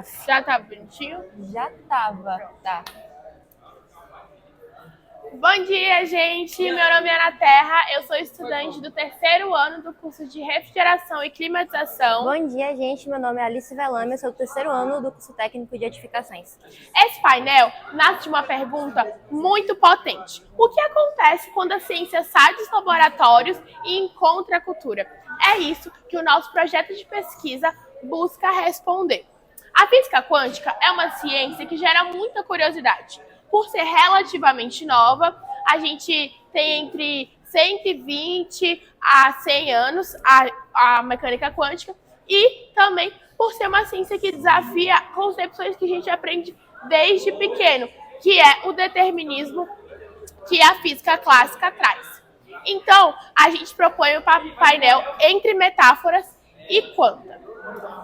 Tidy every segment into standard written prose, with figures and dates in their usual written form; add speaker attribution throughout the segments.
Speaker 1: Já tá bonitinho?
Speaker 2: Já tava, tá.
Speaker 1: Bom dia, gente! Meu nome é Ana Terra, eu sou estudante do terceiro ano do curso de Refrigeração e Climatização.
Speaker 2: Bom dia, gente. Meu nome é Alice Velame, eu sou do terceiro ano do curso técnico de edificações.
Speaker 1: Esse painel nasce de uma pergunta muito potente. O que acontece quando a ciência sai dos laboratórios e encontra a cultura? É isso que o nosso projeto de pesquisa busca responder. A física quântica é uma ciência que gera muita curiosidade. Por ser relativamente nova, a gente tem entre 120 a 100 anos a mecânica quântica e também por ser uma ciência que desafia concepções que a gente aprende desde pequeno, que é o determinismo que a física clássica traz. Então, a gente propõe um painel entre metáforas e quanta.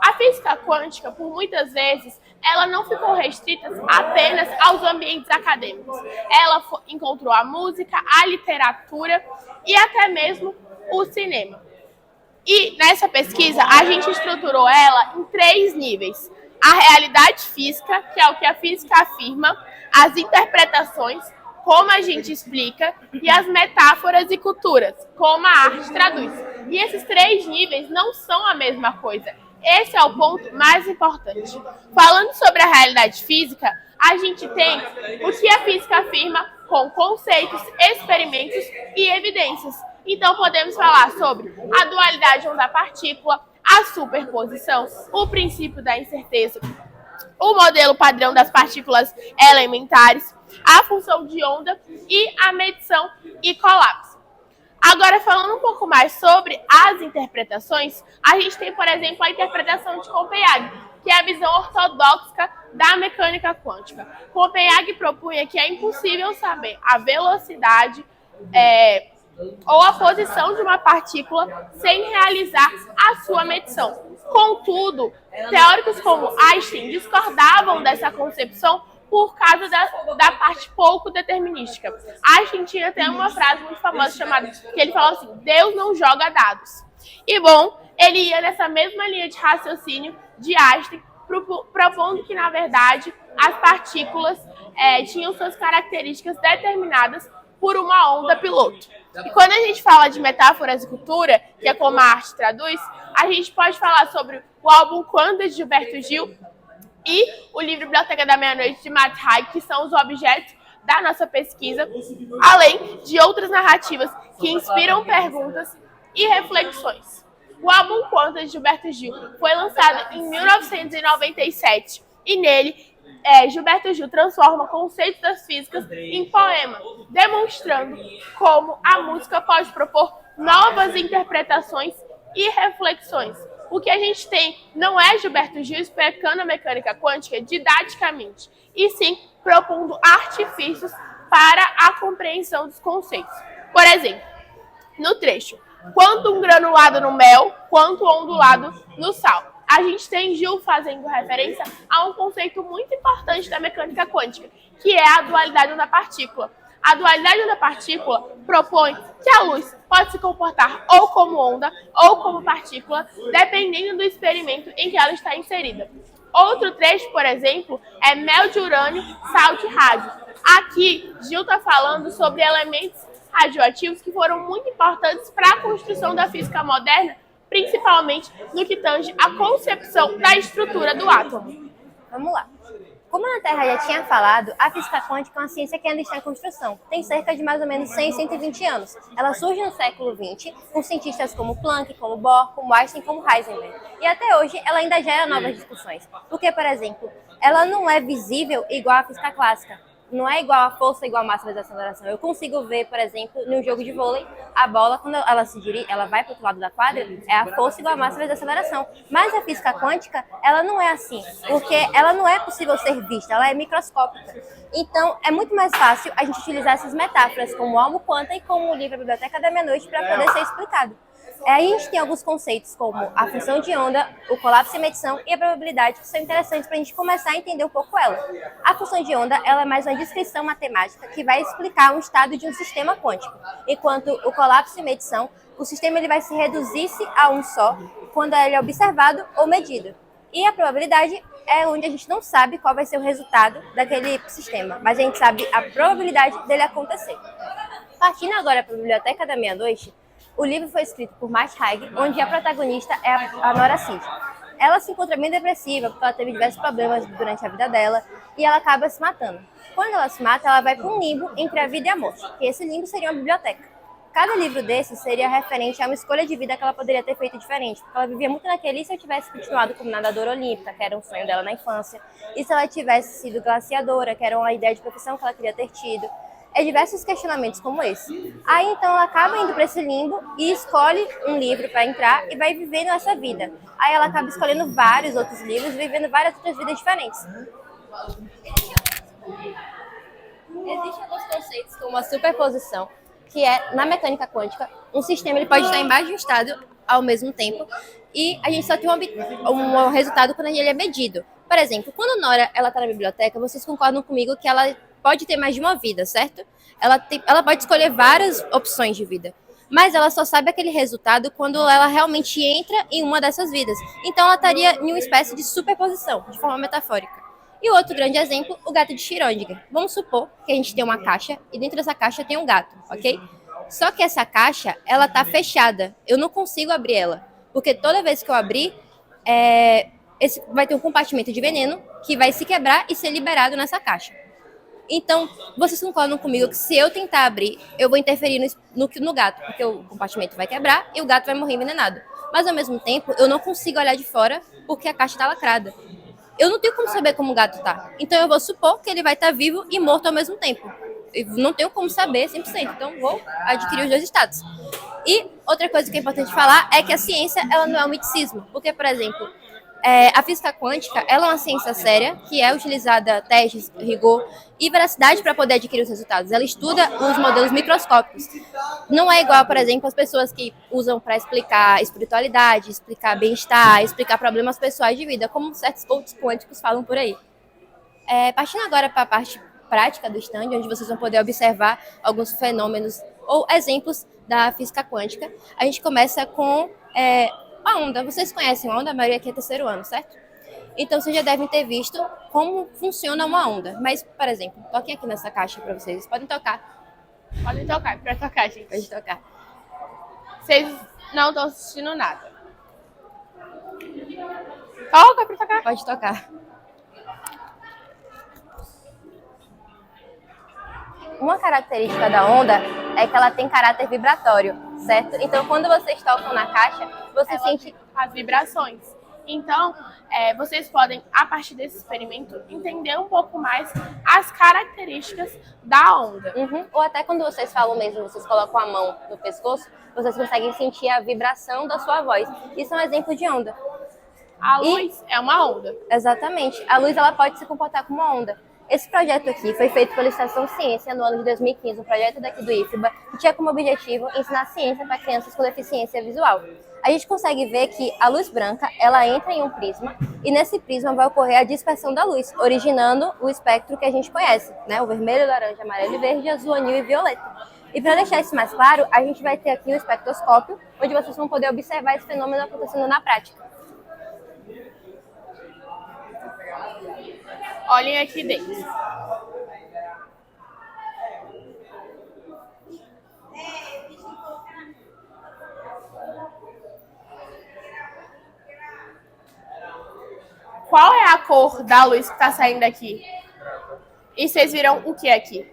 Speaker 1: A física quântica, por muitas vezes, ela não ficou restrita apenas aos ambientes acadêmicos. Ela encontrou a música, a literatura e até mesmo o cinema. E nessa pesquisa, a gente estruturou ela em 3 níveis. A realidade física, que é o que a física afirma, as interpretações, como a gente explica, e as metáforas e culturas, como a arte traduz. E esses 3 níveis não são a mesma coisa. Esse é o ponto mais importante. Falando sobre a realidade física, a gente tem o que a física afirma com conceitos, experimentos e evidências. Então, podemos falar sobre a dualidade onda-partícula, a superposição, o princípio da incerteza, o modelo padrão das partículas elementares, a função de onda e a medição e colapso. Agora, falando um pouco mais sobre as interpretações, a gente tem, por exemplo, a interpretação de Copenhague, que é a visão ortodoxa da mecânica quântica. Copenhague propunha que é impossível saber a velocidade ou a posição de uma partícula sem realizar a sua medição. Contudo, teóricos como Einstein discordavam dessa concepção por causa da parte pouco determinística. Einstein tinha até uma frase muito famosa chamada, que ele falou assim: Deus não joga dados. E bom, ele ia nessa mesma linha de raciocínio de Einstein, propondo que, na verdade, as partículas tinham suas características determinadas por uma onda piloto. E quando a gente fala de metáforas e cultura, que é como a arte traduz, a gente pode falar sobre o álbum Quanta, de Gilberto Gil, e o livro Biblioteca da Meia-Noite, de Matt Haig, que são os objetos da nossa pesquisa, além de outras narrativas que inspiram perguntas e reflexões. O álbum Quanta, de Gilberto Gil, foi lançado em 1997 e nele Gilberto Gil transforma conceitos das físicas em poema, demonstrando como a música pode propor novas interpretações e reflexões. O que a gente tem não é Gilberto Gil explicando a mecânica quântica didaticamente, e sim propondo artifícios para a compreensão dos conceitos. Por exemplo, no trecho, quanto um granulado no mel, quanto ondulado no sal. A gente tem Gil fazendo referência a um conceito muito importante da mecânica quântica, que é a dualidade da partícula. A dualidade da partícula propõe que a luz pode se comportar ou como onda ou como partícula, dependendo do experimento em que ela está inserida. Outro trecho, por exemplo, é mel de urânio, sal de rádio. Aqui, Gil está falando sobre elementos radioativos que foram muito importantes para a construção da física moderna, principalmente no que tange a concepção da estrutura do átomo.
Speaker 2: Vamos lá. Como a Ana Terra já tinha falado, a física quântica é uma ciência que ainda está em construção. Tem cerca de mais ou menos 100, 120 anos. Ela surge no século XX, com cientistas como Planck, como Bohr, como Einstein, como Heisenberg. E até hoje, ela ainda gera novas discussões. Porque, por exemplo, ela não é visível igual à física clássica. Não é igual a força igual a massa vezes a aceleração. Eu consigo ver, por exemplo, no jogo de vôlei, a bola, quando ela vai para o outro lado da quadra, é a força igual a massa vezes a aceleração. Mas a física quântica, ela não é assim, porque ela não é possível ser vista, ela é microscópica. Então, é muito mais fácil a gente utilizar essas metáforas, como o álbum Quanta e como o livro Biblioteca da Meia-Noite, para poder ser explicado. Aí a gente tem alguns conceitos como a função de onda, o colapso e medição e a probabilidade, que são interessantes para a gente começar a entender um pouco ela. A função de onda ela é mais uma descrição matemática que vai explicar um estado de um sistema quântico, enquanto o colapso e medição, o sistema ele vai se reduzir-se a um só quando ele é observado ou medido. E a probabilidade é onde a gente não sabe qual vai ser o resultado daquele sistema, mas a gente sabe a probabilidade dele acontecer. Partindo agora para a Biblioteca da Meia-Noite, o livro foi escrito por Matt Haig, onde a protagonista é a Nora Sid. Ela se encontra bem depressiva, porque ela teve diversos problemas durante a vida dela, e ela acaba se matando. Quando ela se mata, ela vai para um limbo entre a vida e a morte, que esse limbo seria uma biblioteca. Cada livro desse seria referente a uma escolha de vida que ela poderia ter feito diferente, porque ela vivia muito naquele, e se eu tivesse continuado como nadadora olímpica, que era um sonho dela na infância, e se ela tivesse sido glaciadora, que era uma ideia de profissão que ela queria ter tido. É diversos questionamentos como esse. Aí então ela acaba indo para esse limbo e escolhe um livro para entrar e vai vivendo essa vida. Aí ela acaba escolhendo vários outros livros e vivendo várias outras vidas diferentes. Existem alguns conceitos como a superposição, que é, na mecânica quântica, um sistema ele pode estar em mais de um estado ao mesmo tempo e a gente só tem um resultado quando ele é medido. Por exemplo, quando Nora está na biblioteca, vocês concordam comigo que ela pode ter mais de uma vida, certo? Ela pode escolher várias opções de vida, mas ela só sabe aquele resultado quando ela realmente entra em uma dessas vidas. Então ela estaria em uma espécie de superposição, de forma metafórica. E outro grande exemplo, o gato de Schrödinger. Vamos supor que a gente tem uma caixa e dentro dessa caixa tem um gato, ok? Só que essa caixa, ela tá fechada. Eu não consigo abrir ela, porque toda vez que eu abrir, vai ter um compartimento de veneno que vai se quebrar e ser liberado nessa caixa. Então, vocês concordam comigo que se eu tentar abrir, eu vou interferir no gato, porque o compartimento vai quebrar e o gato vai morrer envenenado. Mas, ao mesmo tempo, eu não consigo olhar de fora porque a caixa está lacrada. Eu não tenho como saber como o gato tá. Então eu vou supor que ele vai estar vivo e morto ao mesmo tempo. Eu não tenho como saber 100%. Então vou adquirir os dois estados. E outra coisa que é importante falar é que a ciência ela não é um miticismo. Porque, por exemplo, a física quântica ela é uma ciência séria que é utilizada testes, rigor e veracidade para poder adquirir os resultados. Ela estuda os modelos microscópicos. Não é igual, por exemplo, as pessoas que usam para explicar espiritualidade, explicar bem-estar, explicar problemas pessoais de vida, como certos coaches quânticos falam por aí. Partindo agora para a parte prática do stand, onde vocês vão poder observar alguns fenômenos ou exemplos da física quântica, a gente começa com a onda. Vocês conhecem a onda? A maioria aqui é terceiro ano, certo? Então, vocês já devem ter visto como funciona uma onda. Mas, por exemplo, toquem aqui nessa caixa para vocês. Podem tocar.
Speaker 1: Podem tocar, para tocar, gente.
Speaker 2: Pode tocar.
Speaker 1: Vocês não estão assistindo nada. Toca para tocar.
Speaker 2: Pode tocar. Uma característica da onda é que ela tem caráter vibratório, certo? Então, quando vocês tocam na caixa, você sente
Speaker 1: as vibrações. Então, vocês podem, a partir desse experimento, entender um pouco mais as características da onda.
Speaker 2: Ou até quando vocês falam mesmo, vocês colocam a mão no pescoço, vocês conseguem sentir a vibração da sua voz. Isso é um exemplo de onda.
Speaker 1: A luz é uma onda.
Speaker 2: Exatamente. A luz ela pode se comportar como uma onda. Esse projeto aqui foi feito pela Estação Ciência no ano de 2015, um projeto daqui do IFBA, que tinha como objetivo ensinar ciência para crianças com deficiência visual. A gente consegue ver que a luz branca, ela entra em um prisma, e nesse prisma vai ocorrer a dispersão da luz, originando o espectro que a gente conhece, né? O vermelho, laranja, amarelo e verde, azul, anil e violeta. E para deixar isso mais claro, a gente vai ter aqui o espectroscópio, onde vocês vão poder observar esse fenômeno acontecendo na prática.
Speaker 1: Olhem aqui dentro. Qual é a cor da luz que está saindo aqui? E vocês viram o que aqui?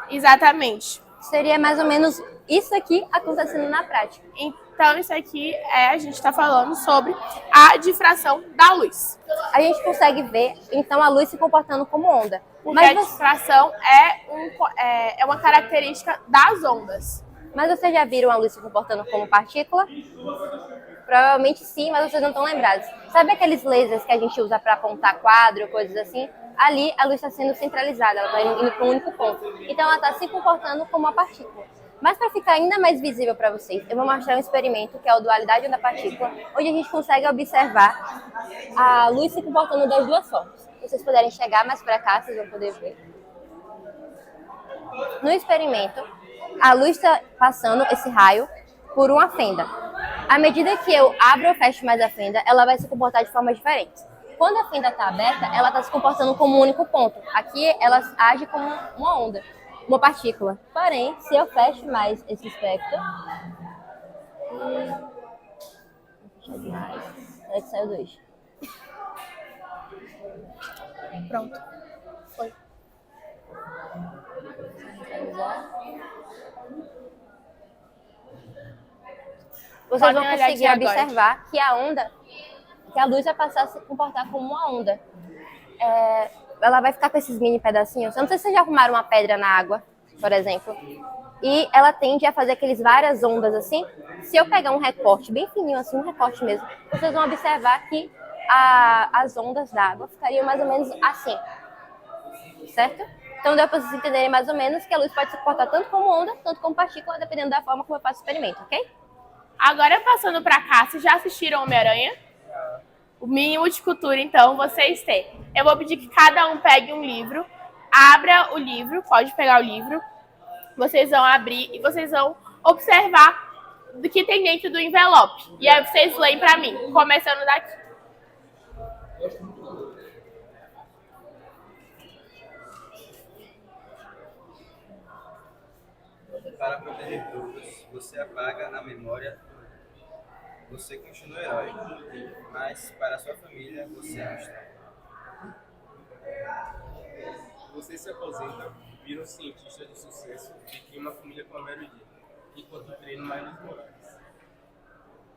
Speaker 1: Exatamente.
Speaker 2: Seria mais ou menos isso aqui acontecendo na prática.
Speaker 1: Então, isso aqui a gente está falando sobre a difração da luz.
Speaker 2: A gente consegue ver, então, a luz se comportando como onda.
Speaker 1: Porque a difração é uma característica das ondas.
Speaker 2: Mas vocês já viram a luz se comportando como partícula? Provavelmente sim, mas vocês não estão lembrados. Sabe aqueles lasers que a gente usa para apontar quadro, coisas assim? Ali a luz está sendo centralizada, ela está indo para um único ponto. Então ela está se comportando como uma partícula. Mas para ficar ainda mais visível para vocês, eu vou mostrar um experimento que é o dualidade onda-partícula, onde a gente consegue observar a luz se comportando das duas formas. Se vocês puderem chegar mais para cá, vocês vão poder ver. No experimento, a luz está passando esse raio por uma fenda. À medida que eu abro ou fecho mais a fenda, ela vai se comportar de forma diferente. Quando a fenda está aberta, ela está se comportando como um único ponto. Aqui, ela age como uma onda, uma partícula. Porém, se eu fecho mais esse espectro... Vou fechar demais. É que saiu 2.
Speaker 1: Pronto. Foi.
Speaker 2: Vocês vão conseguir observar que a onda, que a luz vai passar a se comportar como uma onda. Ela vai ficar com esses mini pedacinhos. Eu não sei se vocês já arrumaram uma pedra na água, por exemplo. E ela tende a fazer aqueles várias ondas assim. Se eu pegar um recorte bem fininho, assim, um recorte mesmo, vocês vão observar que as ondas da água ficariam mais ou menos assim. Certo? Então deu para vocês entenderem mais ou menos que a luz pode se comportar tanto como onda, tanto como partícula, dependendo da forma como eu faço o experimento, ok?
Speaker 1: Agora passando para cá, vocês já assistiram Homem-Aranha? O mínimo de cultura, então, vocês têm. Eu vou pedir que cada um pegue um livro, abra o livro, pode pegar o livro, vocês vão abrir e vocês vão observar do que tem dentro do envelope. E aí vocês leem para mim, começando daqui.
Speaker 3: Para proteger todos, você apaga a memória. Você continua herói, mas para sua família você não está. Você se aposenta, vira um cientista de sucesso e cria uma família com a Mary Jane, enquanto treina Miles Morales.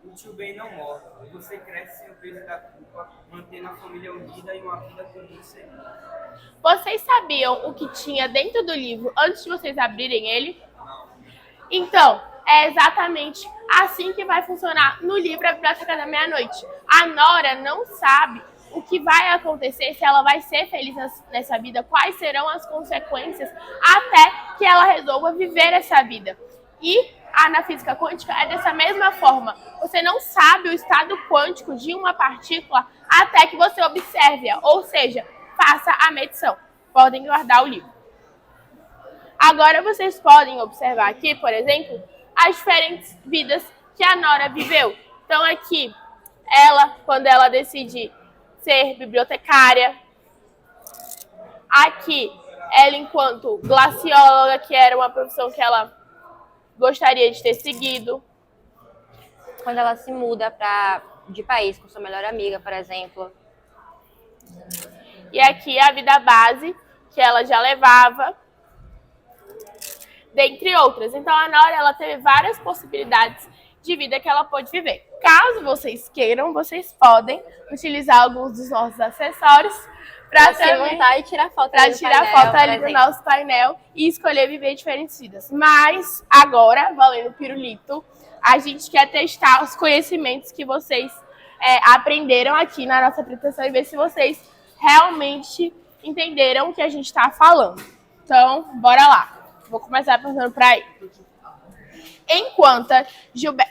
Speaker 3: O tio Ben não morre, você cresce sem o peso da culpa, mantendo a família unida e uma vida comum segura.
Speaker 1: Vocês sabiam o que tinha dentro do livro antes de vocês abrirem ele? Então, é exatamente assim que vai funcionar no livro A Biblioteca da Meia-Noite. A Nora não sabe o que vai acontecer, se ela vai ser feliz nessa vida, quais serão as consequências, até que ela resolva viver essa vida. E na física quântica é dessa mesma forma. Você não sabe o estado quântico de uma partícula até que você observe-a, ou seja, faça a medição. Podem guardar o livro. Agora vocês podem observar aqui, por exemplo, as diferentes vidas que a Nora viveu. Então aqui, quando ela decide ser bibliotecária. Aqui, ela enquanto glacióloga, que era uma profissão que ela gostaria de ter seguido.
Speaker 2: Quando ela se muda de país com sua melhor amiga, por exemplo.
Speaker 1: E aqui a vida base que ela já levava, dentre outras. Então a Nora, ela teve várias possibilidades de vida que ela pôde viver. Caso vocês queiram, vocês podem utilizar alguns dos nossos acessórios para
Speaker 2: se montar e tirar foto
Speaker 1: ali do nosso painel e escolher viver diferentes vidas. Mas agora, valendo pirulito, a gente quer testar os conhecimentos que vocês aprenderam aqui na nossa apresentação e ver se vocês realmente entenderam o que a gente está falando. Então, bora lá. Vou começar perguntando para ele. Enquanto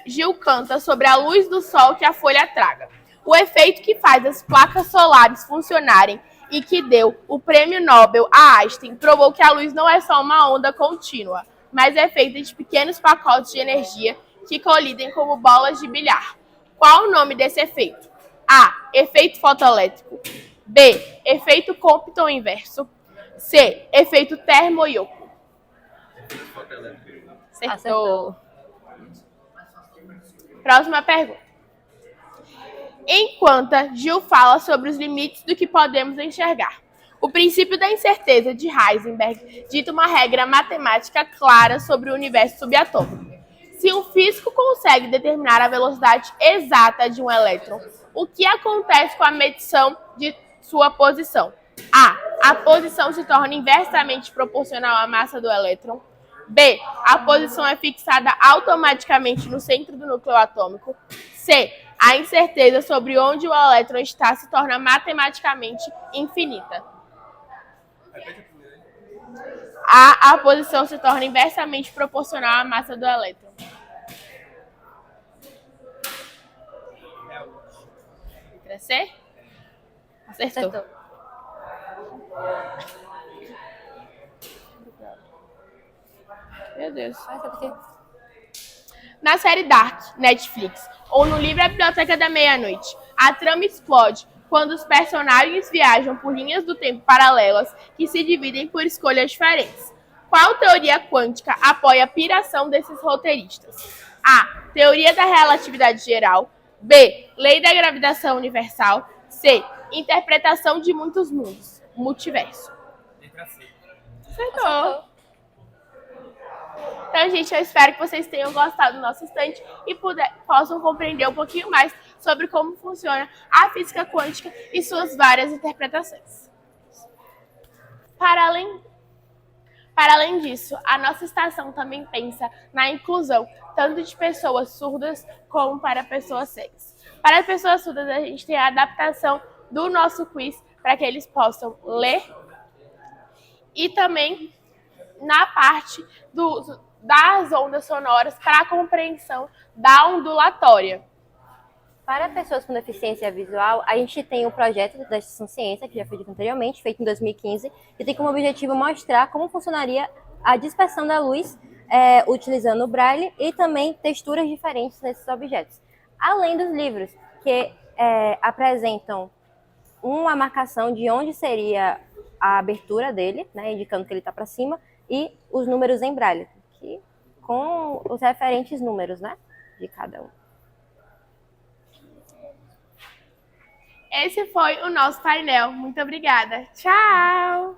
Speaker 1: Gil canta sobre a luz do sol que a folha traga, o efeito que faz as placas solares funcionarem e que deu o prêmio Nobel a Einstein provou que a luz não é só uma onda contínua, mas é feita de pequenos pacotes de energia que colidem como bolas de bilhar. Qual o nome desse efeito? A. Efeito fotoelétrico. B. Efeito Compton inverso. C. Efeito Termo-Yoko. Acertou. Próxima pergunta. Enquanto Gil fala sobre os limites do que podemos enxergar, o princípio da incerteza de Heisenberg dita uma regra matemática clara sobre o universo subatômico. Se um físico consegue determinar a velocidade exata de um elétron, o que acontece com a medição de sua posição? A. A posição se torna inversamente proporcional à massa do elétron. B. A posição é fixada automaticamente no centro do núcleo atômico. C. A incerteza sobre onde o elétron está se torna matematicamente infinita. A posição se torna inversamente proporcional à massa do elétron. Letra C? Acertou. Meu Deus. Na série Dark, Netflix, ou no livro A Biblioteca da Meia-Noite, a trama explode quando os personagens viajam por linhas do tempo paralelas que se dividem por escolhas diferentes. Qual teoria quântica apoia a piração desses roteiristas? A. Teoria da relatividade geral. B. Lei da gravitação universal. C. Interpretação de muitos mundos. Multiverso.
Speaker 3: Letra C.
Speaker 1: Acertou. Então, gente, eu espero que vocês tenham gostado do nosso estante e possam compreender um pouquinho mais sobre como funciona a física quântica e suas várias interpretações. Para além disso, a nossa estação também pensa na inclusão tanto de pessoas surdas como para pessoas cegas. Para as pessoas surdas, a gente tem a adaptação do nosso quiz para que eles possam ler e também na parte das ondas sonoras para a compreensão da ondulatória.
Speaker 2: Para pessoas com deficiência visual, a gente tem o projeto da Estação Ciência, que já foi dito anteriormente, feito em 2015, que tem como objetivo mostrar como funcionaria a dispersão da luz utilizando o braille e também texturas diferentes nesses objetos. Além dos livros, que apresentam uma marcação de onde seria a abertura dele, né, indicando que ele está para cima, e os números em braille, com os referentes números, né, de cada um.
Speaker 1: Esse foi o nosso painel. Muito obrigada. Tchau!